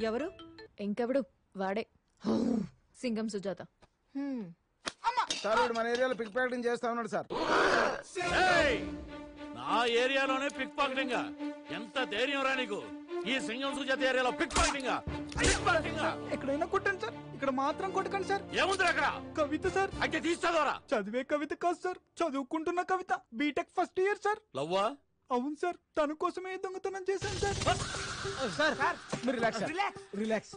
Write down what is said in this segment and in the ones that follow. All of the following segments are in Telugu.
ఎవరు? ఇంకెవడు వాడే సింగం సుజాత. సార్ మన ఏరియాలో పిక్ ప్యాకెటింగ్ చేస్తా ఉన్నాడు సార్. నా ఏరియాలోనే పిక్ పాకెటింగ్? ఎంత ధైర్యం రా నీకు? ఈ సింగం సుజాత ఏరియాలో పిక్ పాకెటింగ్? ఎక్కడైనా కొట్టండి సార్, ఇక్కడ మాత్రం కొట్టకండి సార్. ఏముంది అక్కడ? కవిత సార్. అయితే తీస్తాదోరా? చదివే కవిత కాదు సార్, చదువుకుంటున్న Kavitha. BTech first year sir. లవ్వా? అవును సార్, తన కోసమే దొంగతనం చేశాను సార్. సార్ మీరు రిలాక్స్ రిలాక్స్.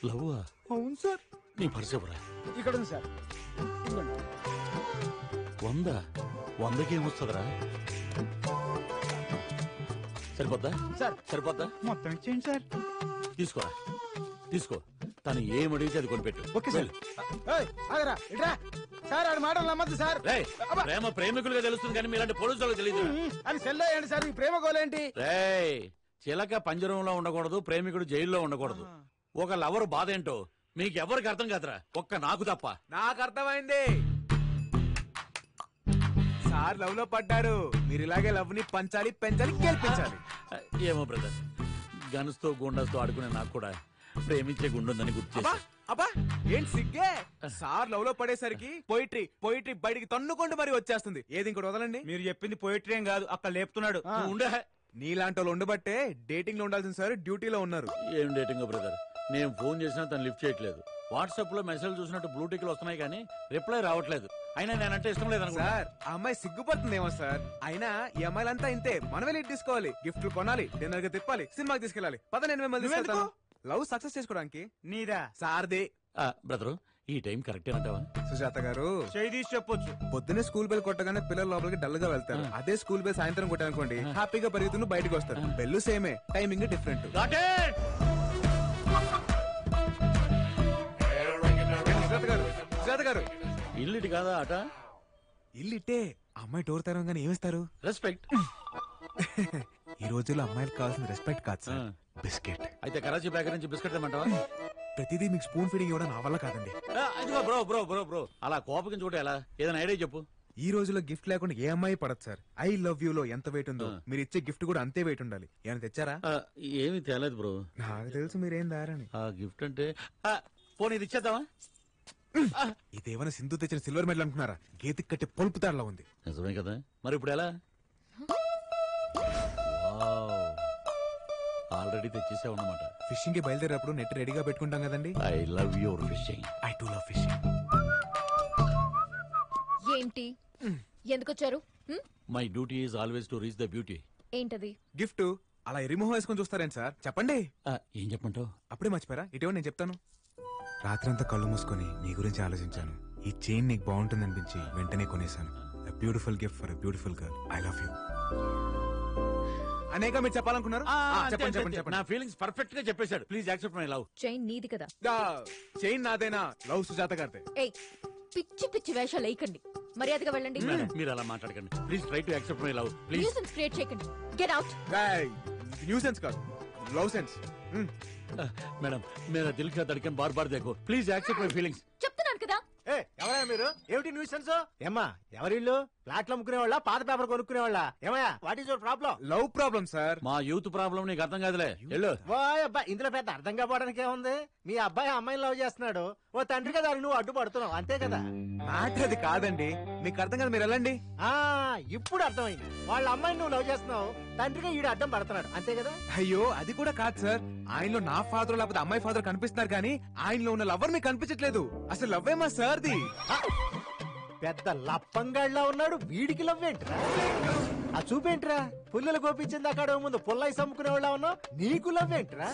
లవ్వా? అవును సార్. నీ పరిచయరా? ఇక్కడ ఉంది సార్. 100కి ఏమొస్తుందిరా? సరిపోద్దా సార్? సరిపోద్దా? మొత్తం ఇచ్చేయండి సార్. తీసుకోరా, తీసుకో. తను ఏమడిగితే అది కొనిపెట్టు. Okay sir. సార్ ఆడి మాటలు నమ్మద్దు సార్. ప్రేమ ప్రేమికులుగా తెలుస్తుంది కానీ మీలాంటి పోలీసులకు తెలియదు. అని సెల్ అయ్యండి సార్. ఈ ప్రేమ గోలేంటి? చిలక పంజరంలో ఉండకూడదు, ప్రేమికుడు జైల్లో ఉండకూడదు. ఒక లవర్ బాధ ఏంటో మీకెవరికి అర్థం కాదురా, ఒక్క నాకు తప్ప. నాకు అర్థమైంది. సార్ లవ్ లో పడ్డారు. మీరు ఇలాగే లవ్ ని పంచాలి, పెంచాలి, గెలిపించాలి. ఏమో బ్రదర్, గన్స్ తో గుండాస్ తో ఆడుకునే నాకు కూడా ప్రేమించే గుండుందని గుర్తు చేశా. అబ్బా ఏంటి సిగ్గే? సార్ లవ్ లో పడేసరికి పోయిట్రీ పోయిట్రీ బయటికి తన్నుకుంటూ మరి వచ్చేస్తుంది. ఏది ఇంకోటి వదలండి. మీరు చెప్పింది పోయిటరీ ఏం కాదు, అక్కడ లేపుతున్నాడు. ఉండే నీలాంటి వాళ్ళు ఉండబట్టే డేటింగ్ లో ఉండాల్సిన సార్ డ్యూటీలో ఉన్నారు. ఏం డేటింగ్ బ్రదర్? నేను ఫోన్ చేసినా తను లిఫ్ట్ చేయట్లేదు. వాట్సాప్ లో మెసేజ్ చూసినట్టు బ్లూటిక్లు వస్తున్నాయి కానీ రిప్లై రావట్లేదు. అయినా నేనంటే ఇష్టం లేదు అనుకో. సార్ ఆ అమ్మాయి సిగ్గుపడుతుందేమో సార్. అయినా ఈ అమ్మాయిలంతా ఇంతే. మనమే లీడ్ తీసుకోవాలి, గిఫ్ట్లు కొనాలి, డిన్నర్ గా తిప్పాలి, సినిమాకి తీసుకెళ్ళాలి. పద నేను మిమ్మల్ని తీసుకెళ్తాను. లవ్ సక్సెస్ చేసుకోవడానికి. నీదా? సార్దే. బ్రదరు ఈ టైం కరెక్టే అంటావా? సుజాత గారు చేయి తీసి చెప్పొచ్చు. పొద్దున్నే స్కూల్ బెల్ కొట్టగానే పిల్లలు లోపలికి డల్ గా వెళ్తారు. అదే స్కూల్ బెల్ సాయంత్రం కొట్టానుకోండి, హ్యాపీగా పరిగెత్తును బయటకు వస్తారు. బెల్లు సేమే, టైమింగ్ డిఫరెంట్. సుజాత గారు ఇల్లుటి కాదా అట? ఇల్లిట్టే. అమ్మాయి డోర్ తెరవగానే ఏమిస్తారు? రెస్పెక్ట్. ఈ రోజుల్లో అమ్మాయిలకు కావాల్సిన రెస్పెక్ట్ కాదు సార్, బిస్కెట్. అయితే కరాచీ బేకరీ నుంచి బిస్కెట్ తెమ్మంటావా? ప్రతిదీ మీకు స్పూన్ ఫీడింగ్ ఇవ్వడం నా వల్ల కాదండి. అదిగో బ్రో బ్రో బ్రో బ్రో అలా కోపకించుకుంటే ఎలా? ఏదైనా ఐడియా చెప్పు. ఈ రోజుల్లో గిఫ్ట్ లేకుండా ఏ అమ్మాయి పడదు సార్. ఐ లవ్ యూ లో ఎంత వెయిట్ ఉందో మీరు ఇచ్చే గిఫ్ట్ కూడా అంతే వెయిట్ ఉండాలి. ఏమైనా తెచ్చారా? ఏమీ తేలేదు బ్రో. నాకు తెలుసు మీరేం దారని. ఆ గిఫ్ట్ అంటే ఫోన్ ఇది ఇచ్చేద్దామా? ఇదేమైనా సింధు తెచ్చిన సిల్వర్ మెడల్ అనుకున్నారా? గేతికి కట్టే పొలుపు తాడలా ఉంది. నిజమే కదా, మరి ఇప్పుడు ఎలా? ఆల్రెడీ తెచ్చేసావు అన్నమాట. ఫిషింగ్ కి బయలుదేరేటప్పుడు నెట్ రెడీగా పెట్టుకుంటాం కదండి. I love your fishing. I to love fishing. ఏంటి? ఎందుకు వచ్చారు? My duty is always to reach the beauty. ఏంటది? గిఫ్ట్. అలా ఎరిమోహం వేసుకొని చూస్తారేంటి సార్? చెప్పండి. ఏం చెప్పంటావు? అప్పుడే మర్చిపోయారా? ఇటీవల నేను చెప్తాను. రాత్రంతా కళ్ళు మూసుకొని నీ గురించి ఆలోచించాను. ఈ చైన్ నీకు బాగుంటుంది అనిపించి వెంటనే కొనేశాను. Beautiful gift for beautiful girl. I love you. అనేక మీరు చెప్పాలనుకున్నారు? చెప్పండి చెప్పండి చెప్పండి. నా ఫీలింగ్స్ పర్ఫెక్ట్ గా చెప్పేశాడు. Please accept my love. Chain నీది కదా? చైన్ నాదేనా? లవ్ సుజాత గారిదే. ఏయ్, పిచ్చి పిచ్చి వేషాలు వేయకండి, మర్యాదగా వెళ్ళండి. మీరు అలా మాట్లాడకండి. Please try to accept my love. Please. Nuisance create చేయకండి. Get out. న్యూసెన్స్ కాదు, లవ్ సెన్స్. మేడం మేరా దిల్ కా ధడ్కన్ బార్ బార్ దేఖో. Please accept my feelings. చెప్తున్నాను కదా. ఎవరయ్యా మీరు? ఏమిటి న్యూసెన్స్? ఏమ్మా ఎవరిల్లు? ఫ్లాట్లు అమ్ముకునే వాళ్ళ, పాత పేపర్ కొనుక్కునే వాళ్ళ? ఏమయ్యా what is your problem? Love problem sir. మా యూత్ ప్రాబ్లం నీకు అర్థం కాదులే. వెళ్ళు. ఓ అబ్బాయి, ఇందులో పెద్ద అర్థం కావడానికి ఏముంది? మీ అబ్బాయి అమ్మాయిని లవ్ చేస్తున్నాడు, ఓ తండ్రిగా దాన్ని నువ్వు అడ్డుపడుతున్నావు, అంతే కదా? మ్యాటర్ అది కాదండి, మీకు అర్థం కదా, మీరు వెళ్ళండి. ఇప్పుడు అర్థమైంది. వాళ్ళ అమ్మాయిని నువ్వు లవ్ చేస్తున్నావు, తండ్రిగా ఈడు అడ్డం పడుతున్నాడు, అంతే కదా? అయ్యో అది కూడా కాదు సార్. ఆయనలో నా ఫాదర్ లేకపోతే అమ్మాయి ఫాదర్ కనిపిస్తున్నారు కానీ ఆయనలో ఉన్న లవర్ మీకు కనిపించట్లేదు. అసలు లవ్వే మా సార్ది. పెద్ద లప్పంగాళ్ళ ఉన్నాడు, వీడికి లవ్వేంట్రా? ఆ చూపేంట్రా? పుల్లలు గోపించింది అక్కడ ముందు పుల్లై సమ్ముకునే వాళ్ళ ఉన్నావు, నీకు లవ్వేంట్రా?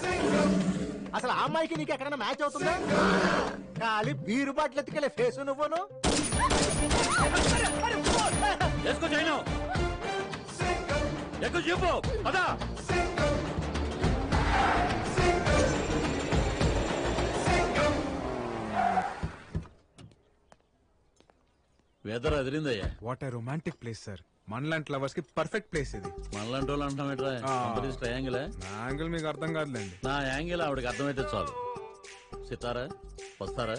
అసలు ఆ అమ్మాయికి నీకు ఎక్కడైనా మ్యాచ్ అవుతుందా? ఖాళీ బీరు బాటిల్ ఎత్తుకెళ్ళే ఫేసు నువ్వును. చెప్పు అదా. వెదర్ అదిరిందయ్యా. What a romantic place sir. మనలాంటి లవర్స్ కి పర్ఫెక్ట్ ప్లేస్ ఇది. మనలాంటి వాళ్ళు అంటాం ఏంట్రా? ట్రయాంగిల్. నా యాంగిల్ మీకు అర్థం కాదులేండి. నా యాంగిల్ ఆవిడకి అర్థమైతే చాలు. సితారా వస్తారా?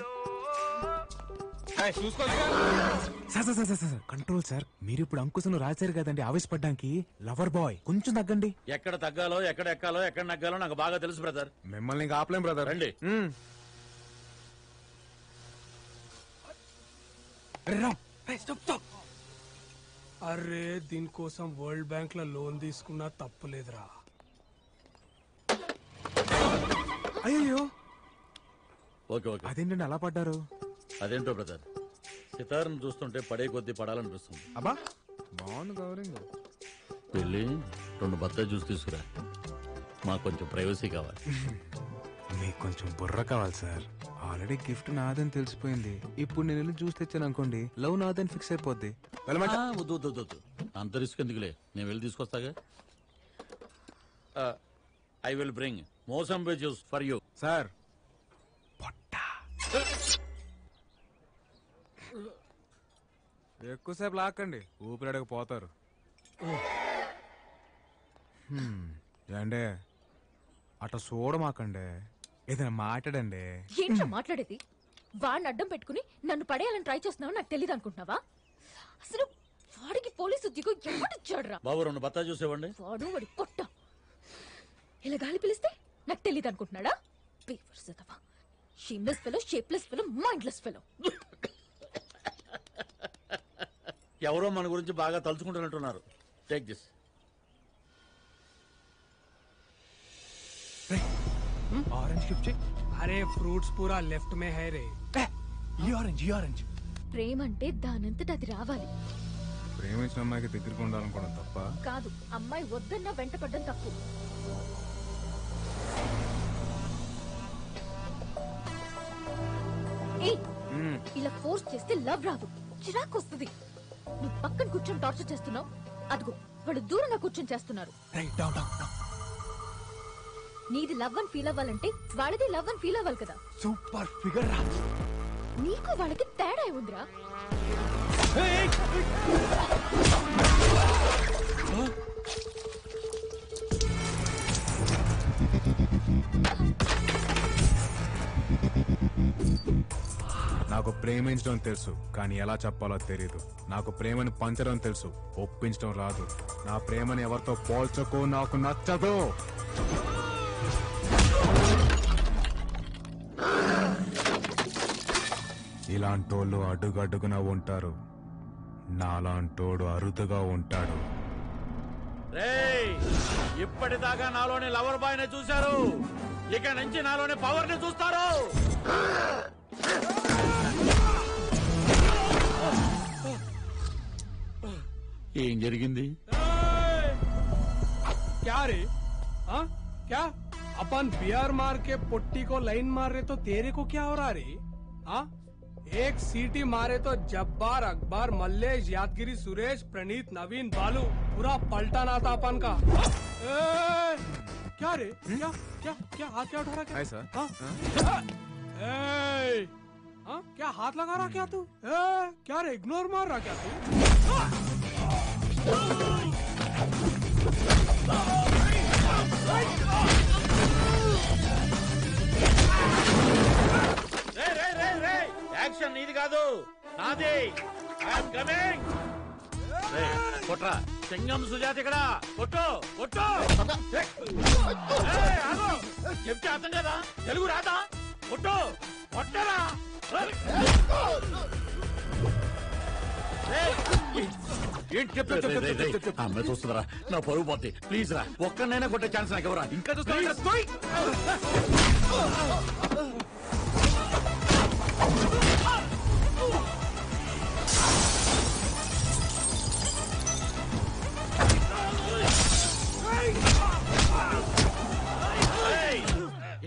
Sir sir sir sir control sir. మీరు ఇప్పుడు అంకుశను రాశారు కదండి ఆవేశపడ్డానికి. లవర్ బాయ్ కొంచెం తగ్గండి. ఎక్కడ తగ్గాలో ఎక్కడ ఎక్కాలో ఎక్కడ నగ్గాలో నాకు బాగా తెలుసు బ్రదర్. మిమ్మల్ని ఇంకా ఆపలేం బ్రదర్. రండి. అరే దీనికోసం వరల్డ్ బ్యాంక్ లో లోన్ తీసుకున్నా తప్పులేదురా. అయ్యో ఓకే ఓకే. అదేంటండి అలా పడ్డారు? అదేంటో బ్రదర్, సితార్ను చూస్తుంటే పడే కొద్దీ పడాలనిపిస్తుంది. అబ్బా బాగుంది గౌరింగ్. వెళ్ళి 2 బత్తాయి జ్యూస్ తీసుకురా, మాకు కొంచెం ప్రైవసీ కావాలి. మీకు కొంచెం బుర్ర కావాలి సార్. ఆల్రెడీ గిఫ్ట్ నాదని తెలిసిపోయింది. ఇప్పుడు నేను వెళ్ళి జ్యూస్ తెచ్చాను అనుకోండి, లవ్ నాదని ఫిక్స్ అయిపోద్ది. వెళ్ళమంట? వద్దు వద్దు వద్దు, అంత రిస్క్ ఎందుకులే, నేను వెళ్ళి తీసుకొస్తాగా. I will bring mosambi juice for you. Sir ఎక్కువసేపు లాక్కండి, ఊపిరాడక పోతారు. ఏండే అట్లా చూడమాకండి, ఏదైనా మాట్లాడండి. ఏంట్రా మాట్లాడేది? వాడిని అడ్డం పెట్టుకుని నన్ను పడేయాలని ట్రై చేస్తున్నావు నాకు తెలియదు అనుకుంటున్నావా? అసలు వాడికి పోలీసు ఉద్యోగం ఎవడిచ్చాడురా? బాబు 2 బత్తాయి జ్యూస్ ఇవ్వండి. వాడు వాడి పొట్ట ఇలా గాలి పిలిస్తే నాకు తెలియదు అనుకుంటున్నాడా? Shameless fellow, shapeless fellow, mindless fellow. ఎవరో మన గురించి బాగా తలుచుకుంటున్నట్టున్నారు. Take this. ఆరెంజ్ గిఫ్ట్ చెయ్. అరే ఫ్రూట్స్ పూరా లెఫ్ట్ మే హై రే. ఈ ఆరెంజ్. ప్రేమ అంటే దానంతట అది రావాలి. ప్రేమించిన అమ్మాయికి దగ్గరికి ఉండాలనుకోవడం తప్ప కాదు, అమ్మాయి వద్దన్నా వెంట పడ్డం తప్పు. ఏయ్, ఇలా ఫోర్స్ చేస్తే లవ్ రాదు, చిరాకు వస్తుంది. నువ్వు పక్కన కూర్చొని టార్చర్ చేస్తున్నావు. అదిగో వాళ్ళు దూరంగా కూర్చొని చేస్తున్నారు. నీది లవ్ అని ఫీల్ అవ్వాలంటే వాళ్ళది లవ్ అని ఫీల్ అవ్వాలి కదా. సూపర్ ఫిగర్ రా. నీకు వాళ్ళకి తేడా ఉందిరా. నాకు ప్రేమించడం తెలుసు, కానీ ఎలా చెప్పాలో తెలియదు. నాకు ప్రేమని పంచడం తెలుసు, ఒప్పించడం రాదు. నా ప్రేమని ఎవరితో పోల్చకు, నాకు నచ్చదు. ఇలాంటోళ్ళు అడుగడుగున ఉంటారు, నాలాంటోడు అరుదుగా ఉంటాడు. రేయ్, ఇప్పటిదాకా నాలోని లవర్ బాయ్ ని చూశారు, ఇక నుంచి నాలోని పవర్ ని చూస్తారు. ఏం జరిగింది? क्या रे? हाँ क्या? अपन बियर मार के पुट्टी को लाइन मार रहे तो तेरे को क्या हो रहा रे? हाँ एक सीटी मारे तो जब्बार, अकबर, मल्लेश, यादगिरी, सुरेश, प्रणीत, नवीन, बालू पूरा पलटना था अपन का. क्या रे? क्या क्या क्या हाथ क्या उठा रहा? क्या? Hi sir. हाँ? हाँ? क्या हाथ लगा रहा क्या तू? क्या रे इग्नोर मार रहा क्या तू? యాక్షన్ నీది కాదు, నాది. I'm coming. కొట్రా, సింగం సుజాత ఇక్కడ. కొట్టు కొట్టు. చెప్తే అర్థం కదా, తెలుగు రాదా? కొట్టు కొట్టరా. అమ్మాయి చూస్తుందిరా, నా పరుగు పోతే. ప్లీజ్ రా, ఒక్కనైనా కొట్టే ఛాన్స్ నాకు ఎవరా? ఇంకా చూస్తా.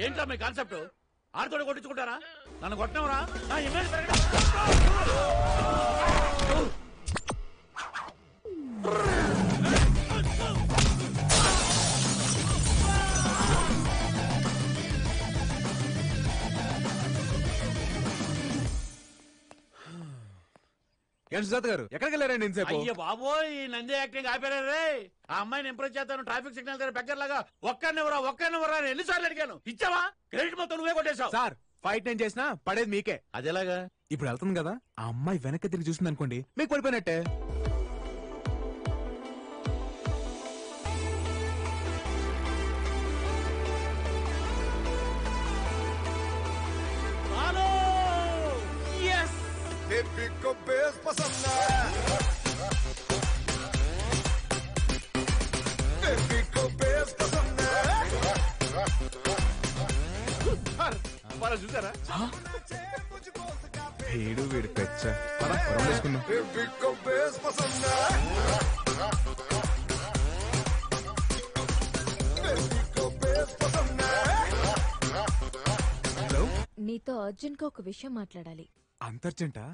ఏంట్రా మీ కాన్సెప్ట్? ఆడతోడు కొట్టించుకుంటారా? నన్ను కొట్టనవరా? నా ఇమేజ్ ఏంటి సుజాత గారు, ఎక్కడికి వెళ్ళారండి ఇంతసేపు? అయ్య బాబోయ్, ఈ నంది యాక్టింగ్ ఆపారే. ఆ అమ్మాయిని ఇంప్రెస్ చేస్తాను, ట్రాఫిక్ సిగ్నల్ దగ్గర బెగ్గర్ లాగా ఒక్కనివరా అని ఎన్నిసార్లు అడిగాను. ఇచ్చావా? క్రెడిట్ మొత్తం నువ్వే కొట్టేశావు. సార్ ఫైట్ నేను చేసినా పడేది మీకే. అదేలాగా? ఇప్పుడు వెళ్తుంది కదా, ఆ అమ్మాయి వెనక్కి తిరిగి చూసింది అనుకోండి, మీకు పడిపోయినట్టే. చూసారా వీడు వీడు పెచ్చ. వేసుకున్నా. నీతో అర్జెంట్ గా ఒక విషయం మాట్లాడాలి. అంతర్జంటా?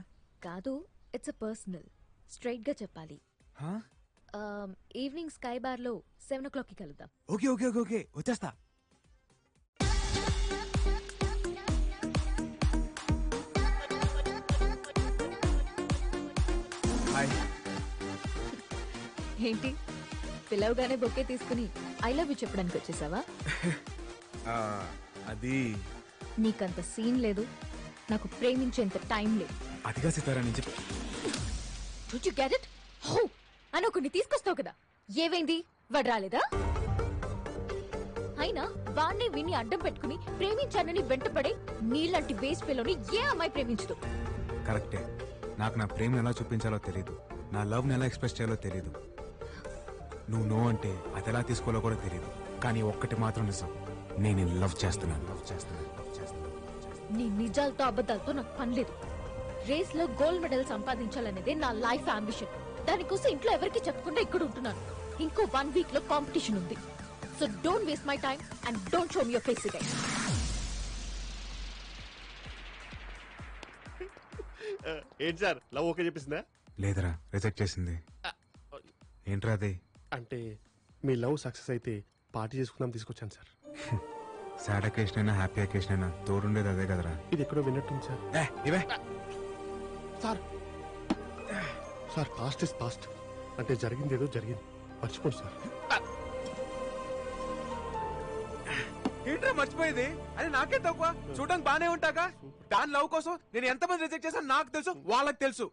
కాదు, ఇట్స్ అ పర్సనల్. స్ట్రైట్ గా చెప్పాలి. ఈవినింగ్ స్కై బార్ లో 7 o'clock కి కలుద్దాం. ఓకే ఓకే ఓకే ఓకే, వచ్చేస్తా. ఏంటి పిలవగానే బొకే తీసుకుని ఐ లవ్ యూ చెప్పడానికి వచ్చేసావా? అది నీకంత సీన్ లేదు, నాకు ప్రేమించేంత టైం లేదు. అదిగా సితారా నుంచి. Don't you get it? హో అని ఒకరిని తీసుకొస్తావు కదా, ఏవైంది? వాడు రాలేదా? అయినా వాణ్ణి విని అడ్డం పెట్టుకుని ప్రేమించానని వెంటపడే నీలాంటి బేస్ పిల్లని ఏ అమ్మాయి ప్రేమించదు. కరెక్టే. నాకు నా ప్రేమ ఎలా చూపించాలో తెలీదు, నా లవ్ ని ఎలా ఎక్స్ప్రెస్ చేయాలో తెలీదు. నువ్వు నో అంటే అది ఎలా తీసుకోవాలో కూడా తెలియదు. కానీ ఒక్కటి మాత్రం నిజం, నేను లవ్ చేస్తున్నాను. నీ నిజాలతో అబద్ధాలతో నాకు పని లేదు. రేస్ లో గోల్డ్ మెడల్ సంపాదించాలనేదే నా లైఫ్ అంబిషన్. దానికోసం ఇంట్లో ఎవరికి చెప్పకుండా ఇక్కడ ఉంటున్నాను. ఇంకో 1 week లో కాంపిటీషన్ ఉంది. So don't waste my time and don't show me your face again. ఏంటి సార్ లవ్ ఓకే చెప్పేసిందా? లేదరా, రిజెక్ట్ చేసింది. ఏంట్రా అది? అంటే మీ లవ్ సక్సెస్ అయితే పార్టీ చేసుకుందాం తీసుకొచ్చాను సార్. సాడ్ అకేషన్ అయినా హ్యాపీ అకేషన్ అయినా తోడుండేది అదే కదరా. ఇది ఎక్కడో విన్నట్టుంది సార్. ఇవే sir sir past is past. అంటే జరిగింది ఏదో జరిగింది, మర్చిపోండి సార్. ఏంట్రా మర్చిపోయేది? అని నాకే తక్కువ. చూడడానికి బానే ఉంటాగా. దాని లవ్ కోసం నేను ఎంతమంది రిజెక్ట్ చేశాను నాకు తెలుసు, వాళ్ళకి తెలుసు.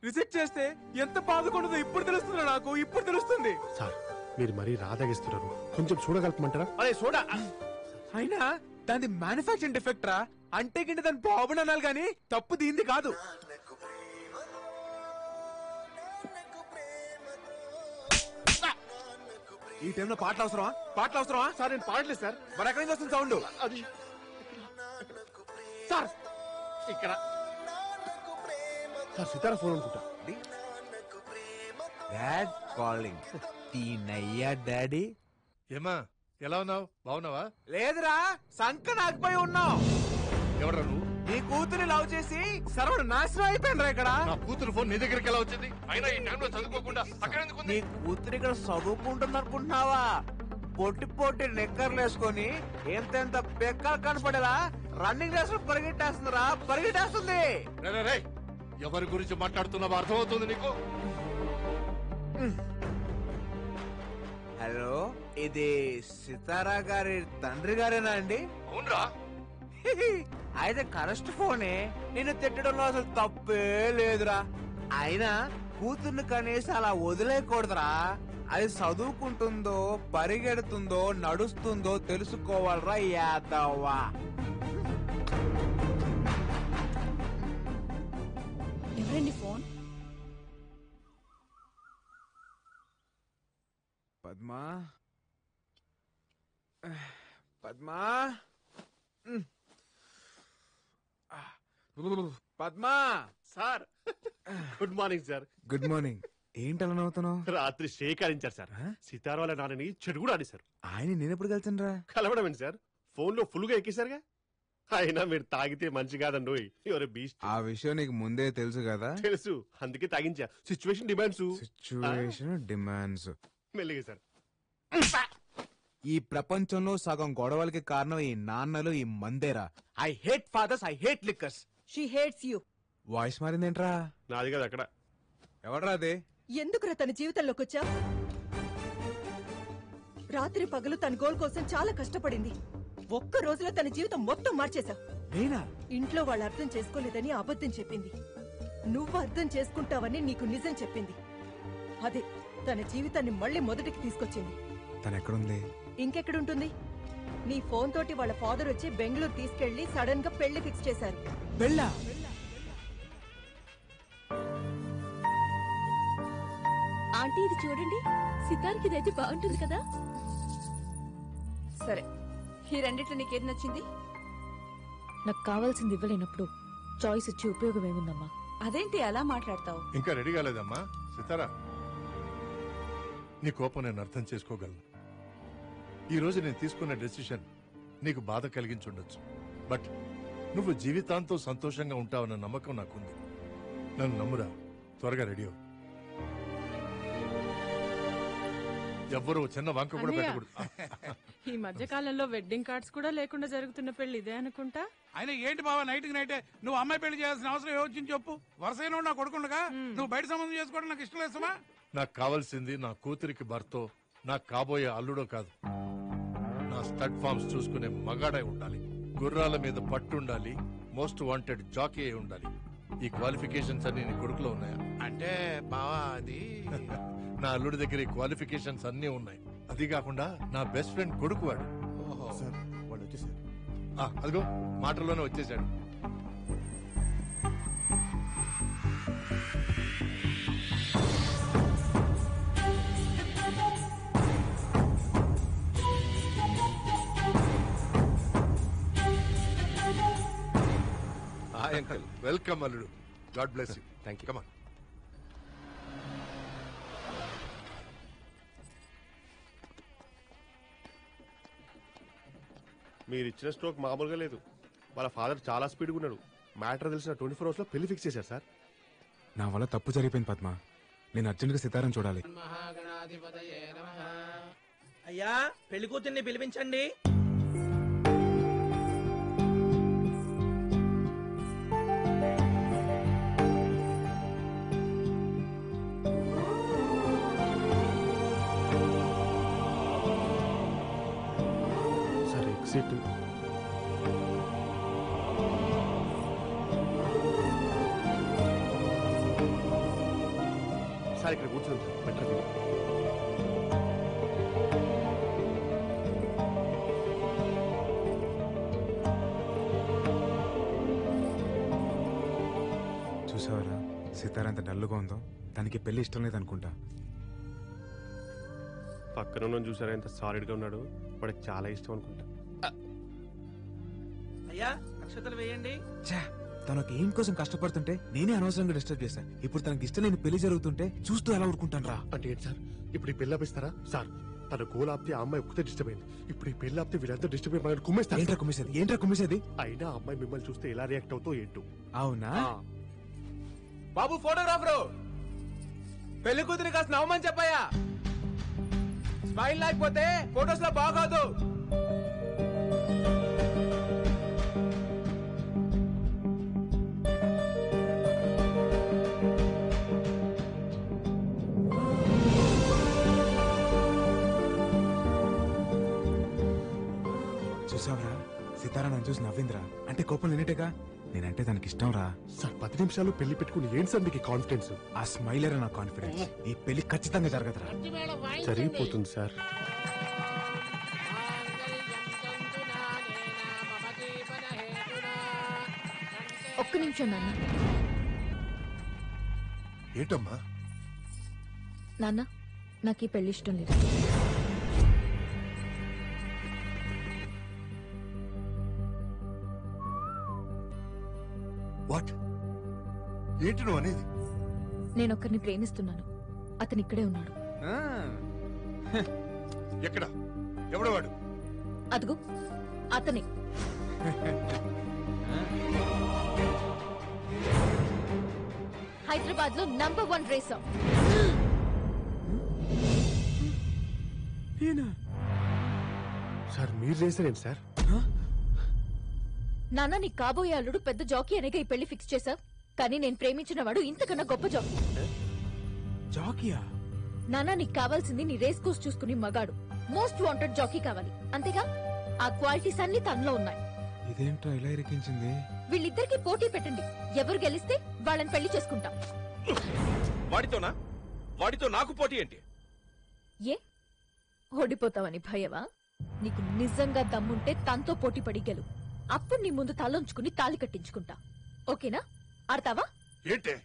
రిజెక్ట్ చేస్తే ఎంత బాధకుండదో ఇప్పుడు తెలుస్తుంది నాకు, ఇప్పుడు తెలుస్తుంది. సార్ మీరు మరీ రాదాగిస్తున్నారు, కొంచెం చూడగలపమంటారా? అరే చూడా. అయినా దాని మ్యానుఫాక్చరింగ్ డిఫెక్ట్ రా. అంటే కింద దాని బాబుని అనాలి గాని తప్పు దీంది కాదు. ఈ టైంలో పాటలు అవసరమా? పాటలు అవసరమా? సార్ నేను పాడలేదు సార్. మరి ఎక్కడి నుంచి వస్తుంది సౌండ్? అది సార్ ఇక్కడ సార్ సితారా ఫోన్ అనుకుంటా. Dad calling. తీనయ్యా డాడీ. ఏమా ఎలా ఉన్నావు? బాగున్నావా? లేదురా, సంక నాకుపోయి ఉన్నావు. ఎవడ్రా నువ్వు? నీ కూతురి లవ్ చేసి సర్వడు నాశనం అయిపోయినరా ఇక్కడ. నా కూతురు ఫోన్ నీ దగ్గరికి ఎలా వచ్చింది? అయినా ఈ టైంలో చదువుకోకుండా అక్కడ ఎందుకు ఉంది? నీ కూతురు ఇక్కడ చదువుకుంటుంది అనుకుంటున్నావా? పొట్టి పొట్టి నెక్కర్లు వేసుకొని ఎంతెంత పెక్కలు కనపడేలా రన్నింగ్ రేస్ లో పరిగెట్టేస్తుందిరా, పరిగెట్టేస్తుంది. రేయ్, రేయ్, ఎవరి గురించి మాట్లాడుతున్నావో అర్థమవుతుంది నీకు? హలో, ఇది సితారా గారి తండ్రి గారేనా అండి? అవునరా. అయితే కరెస్ట్ ఫోనే. నిన్ను తిట్టడంలో అసలు తప్పే లేదురా. అయినా కూతుర్ని కనీసం అలా వదిలేయకూడదురా. అది చదువుకుంటుందో పరిగెడుతుందో నడుస్తుందో తెలుసుకోవాలరా యాదవ్వా. ఎవరండి phone? Padma, Padma, Padma. Sir good morning sir. Good morning. ఏంటి అలా నవ్వుతున్నావు? రాత్రి షేకారించారు సార్. సితారా వాళ్ళ నాన్నని చెడు కూడా ఆడి సార్. ఆయన నేనెప్పుడు కలిసాను రా? కలవడం ఏంటి సార్, ఫోన్ లో ఫుల్ గా ఎక్కేశారుగా. అయినా మీరు తాగితే మంచి కాదండి. ఎవరు బీస్ట్. ఆ విషయం నీకు ముందే తెలుసు కదా. తెలుసు, అందుకే తాగించా. Situation demands. Situation demands. మెల్లిగా సార్. ఈ ప్రపంచంలో సగం గొడవలకి కారణం ఈ నాన్నలు, ఈ మందేరా. I hate fathers, I hate liquors. She hates you. Voice మారిందేంట్రా? నాది కదా అక్కడ. ఎవడ్రా అదే? ఎందుకురా తన జీవితంలోకి వచ్చా? రాత్రి పగలు తన గోల్ కోసం చాలా కష్టపడింది. ఒక్క రోజులో తన జీవితం మొత్తం మార్చేశావు. నేనా? ఇంట్లో వాళ్ళు అర్థం చేసుకోలేదని అబద్ధం చెప్పింది. నువ్వు అర్థం చేసుకుంటావని నీకు నిజం చెప్పింది. అదే తన జీవితాన్ని మళ్ళీ మొదటికి తీసుకొచ్చింది. తను ఎక్కడుంది? ఇంకెక్కడుంటుంది? నీ ఫోన్ తోటి వాళ్ళ ఫాదర్ వచ్చి బెంగళూరు తీసుకెళ్లి సడన్ గా పెళ్లి ఫిక్స్ చేశారు. వెళ్ళా? ఆంటీ ఇది చూడండి, సితార్కి ఇదైతే బాగుంటుంది కదా. సరే, ఈ రెండిట్లో నీకేది నచ్చింది? నాకు కావాల్సింది ఇవ్వలేనప్పుడు చాయిస్ ఇచ్చి ఉపయోగం ఏముందమ్మా? అదేంటి అలా మాట్లాడతావు? ఇంకా రెడీ కాలేదమ్మా సితారా. నీ కోపం నేను అర్థం చేసుకోగలను. ఈ రోజు నేను తీసుకున్న డెసిషన్ నీకు బాధ కలిగించుండొచ్చు. బట్ నువ్వు జీవితాంతం సంతోషంగా ఉంటావన్న నమ్మకం నాకుంది. నన్ను నమ్మురా. త్వరగా రెడీ అవ్వు. ఎవ్వరూ చిన్న వంక కూడా పెట్టకూడదు. ఈ మధ్య కాలంలో వెడ్డింగ్ కార్డ్స్ కూడా లేకుండా జరుగుతున్న పెళ్లి ఇదే అనుకుంటా. ఆయన ఏంటి బావా నైట్కి నైటే నువ్వు అమ్మాయి పెళ్లి చేయాల్సిన అవసరం ఏమొచ్చింది చెప్పు. వరుసైన నా కొడుకుండగా నువ్వు బయట సంబంధం చేసుకోవడం నాకు ఇష్టం లేదమ్మా. నాకు కావాల్సింది నా కూతురికి భర్తో, నాకు కాబోయే అల్లుడో కాదు. నా స్టడ్ ఫార్మ్స్ చూసుకునే మగాడై ఉండాలి. గుర్రాల మీద పట్టుండాలి. మోస్ట్ వాంటెడ్ జాకీ అయి ఉండాలి. ఈ క్వాలిఫికేషన్స్ అన్ని నీ కొడుకులో ఉన్నాయా? అంటే బావా అది నా అల్లుడి దగ్గర ఈ క్వాలిఫికేషన్స్ అన్ని ఉన్నాయి. అది కాకుండా నా బెస్ట్ ఫ్రెండ్ కొడుకు వాడు. వాళ్ళు వచ్చేసారు. అదిగో మాటల్లోనే వచ్చేసాడు. వెల్కమ్ అల్లుడు. God bless you. Thank you. Come on. మీరు ఇచ్చిన స్ట్రోక్ మామూలుగా లేదు. వాళ్ళ ఫాదర్ చాలా స్పీడ్గా ఉన్నాడు. మ్యాటర్ తెలిసిన 24 hours లో పెళ్లి ఫిక్స్ చేశారు సార్. నా వల్ల తప్పు జరిగిపోయింది పద్మ. నేను అర్జెంట్గా సితారం చూడాలి. అయ్యా, పెళ్లి కూతుర్ని పిలిపించండి. Sir exit. సార్ ఇక్కడ కూర్చోండి సార్. బెటర్ చూసావరా సితార అంత డల్లుగా ఉందో. తనకి పెళ్లి ఇష్టం లేదనుకుంటా. పక్కన ఉన్న చూసారా ఎంత సాలిడ్ గా ఉన్నాడు. వాడికి చాలా ఇష్టం అనుకుంటా. అయ్యా, అక్షతలు వేయండి. తనకు ఏం కోసం కష్టపడుతుంటే నేనే అనవసరంగా డిస్టర్బ్ చేశాను. ఇప్పుడు తనకి ఇష్టం లేని పెళ్లి జరుగుతుంటే చూస్తూ ఎలా ఊరుకుంటాను రా. అంటే ఏంటి సార్, ఇప్పుడు ఈ పెళ్లి ఆపిస్తారా? సార్, తన గోల్ ఆపితే ఆ అమ్మాయి ఒక్కతే డిస్టర్బ్ అయింది. ఇప్పుడు ఈ పెళ్లి ఆపితే వీళ్ళంతా డిస్టర్బ్ అయ్యి కుమ్మేస్తారు. ఏంట్రా కుమ్మేసేది? అయినా అమ్మాయి మిమ్మల్ని చూస్తే ఎలా రియాక్ట్ అవుతో ఏంటో. అవునా? బాబు ఫోటోగ్రాఫరు, పెళ్లి కూతురి కాస్త నవ్వమని చెప్పాయా. స్మైల్ లేకపోతే ఫోటోస్ లో బాగోదు. చూసావరా, సితారా నన్ను చూసి నవ్విందిరా. అంటే కోపం నేనేటేగా. నేనంటే తనకి ఇష్టం రా. సార్ 10 నిమిషాలు పెళ్లి పెట్టుకుని ఏంటి సార్ మీకు కాన్ఫిడెన్స్? ఆ స్మైలర్ నా కాన్ఫిడెన్స్. ఈ పెళ్లి ఖచ్చితంగా జరగదురా. జరిగిపోతుంది సార్. ఒక్క నిమిషం నాన్న. ఏంటమ్మా? నాన్న, నాకు ఈ పెళ్లి ఇష్టం లేదు. వాట్? ఏంటి నువ్వు అనేది? నేను ఒకరిని ప్రేమిస్తున్నాను. అతను ఇక్కడే ఉన్నాడు. ఎక్కడ? ఎవడు వాడు? అదుగు అతనే. హైదరాబాద్ లో నంబర్ 1 రేసర్. సార్ మీరు రేసరేంటి సార్? నాన్న, నీ కాబోయే అల్లుడు పెద్ద జాకీ అనేగా ఈ పెళ్లి ఫిక్స్ చేశావు. కానీ నేను ప్రేమించిన వాడు ఇంతకన్నా గొప్ప జాకీ. జాకీయా? నాన్న, నీకు కావాల్సింది నీ రేస్ కోర్స్ చూసుకుని మగాడు, మోస్ట్ వాంటెడ్ జాకీ కావాలి, అంతేగా? ఆ క్వాలిటీస్ అన్ని తనలో ఉన్నాయి. ఇదేంట్రా ఇలా ఇరికించింది? వీళ్ళిద్దరికి పోటీ పెట్టండి, ఎవరు గెలిస్తే వాళ్ళని పెళ్లి చేసుకుంటాం. వాడితోనా? వాడితో నాకు పోటీ ఏంటి? ఏ ఓడిపోతావని భయవా? నీకు నిజంగా దమ్ముంటే తనతో పోటీ పడి గెలు. అప్పుడు నీ ముందు తలంచుకుని తాళి కట్టించుకుంటా. ఓకేనా? ఆడతావా? ఏంటే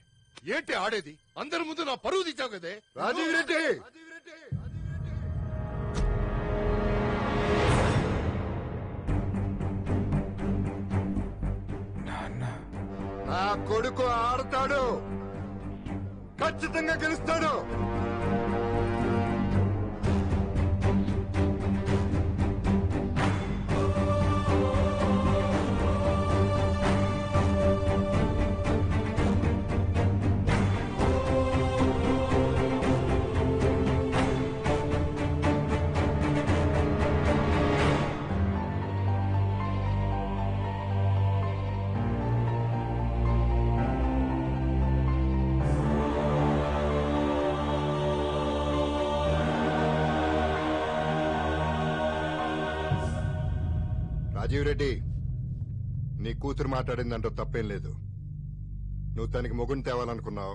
ఏంటి ఆడేది? అందరి ముందు నా పరువు తీసావు కదే రాజీవ్ రెడ్డి. నా కొడుకు ఆడతాడు, ఖచ్చితంగా గెలుస్తాడు. రాజీవ్ రెడ్డి, నీ కూతురు మాట్లాడిందంటూ తప్పేం లేదు. నువ్వు తనకి మొగుడిని తేవాలనుకున్నావు,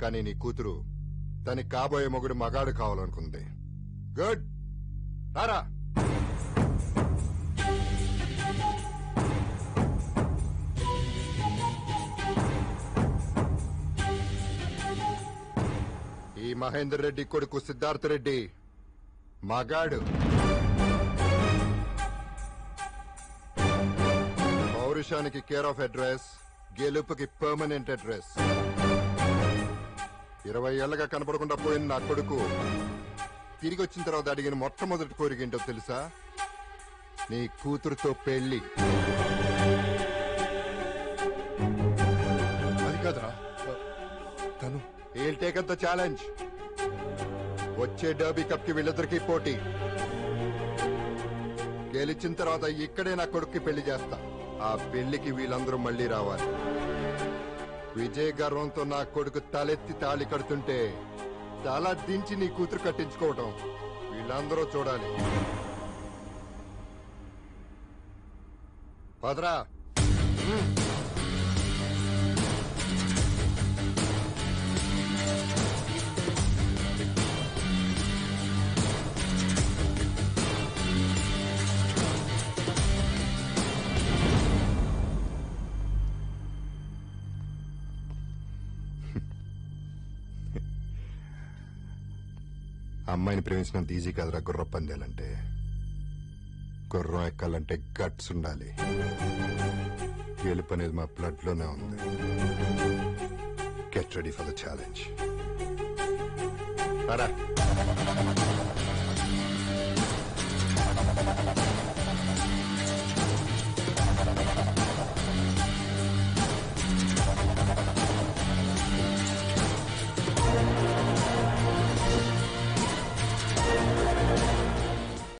కానీ నీ కూతురు తనకి కాబోయే మొగుడు మగాడు కావాలనుకుంది. గుడ్, రారా. ఈ మహేందర్ రెడ్డి కొడుకు సిద్ధార్థ రెడ్డి మగాడు. పౌరుషానికి కేర్ ఆఫ్ అడ్రస్, గెలుపుకి పర్మనెంట్ అడ్రస్. 20 ఏళ్లగా కనపడకుండా పోయిన నా కొడుకు తిరిగి వచ్చిన తర్వాత అడిగిన మొట్టమొదటి కోరిక ఏంటో తెలుసా? నీ కూతురుతో పెళ్లి. అది కాదురా తను. He'll take up the challenge. వచ్చే డర్బీ కప్ కి వీళ్ళిద్దరికీ పోటీ. గెలిచిన తర్వాత ఇక్కడే నా కొడుక్కి పెళ్లి చేస్తా. ఆ పెళ్లికి వీళ్ళందరూ మళ్లీ రావాలి. విజయ గర్వంతో నా కొడుకు తలెత్తి తాళి కడుతుంటే తల దించి నీ కూతురు కట్టించుకోవటం వీళ్ళందరూ చూడాలి. పదరా. అమ్మాయిని ప్రేమించినంత ఈజీ కాదురా గుర్ర పందేలంటే. గుర్రం ఎక్కాలంటే గట్స్ ఉండాలి. గెలుపు అనేది మా బ్లడ్ లోనే ఉంది. Get ready for the challenge.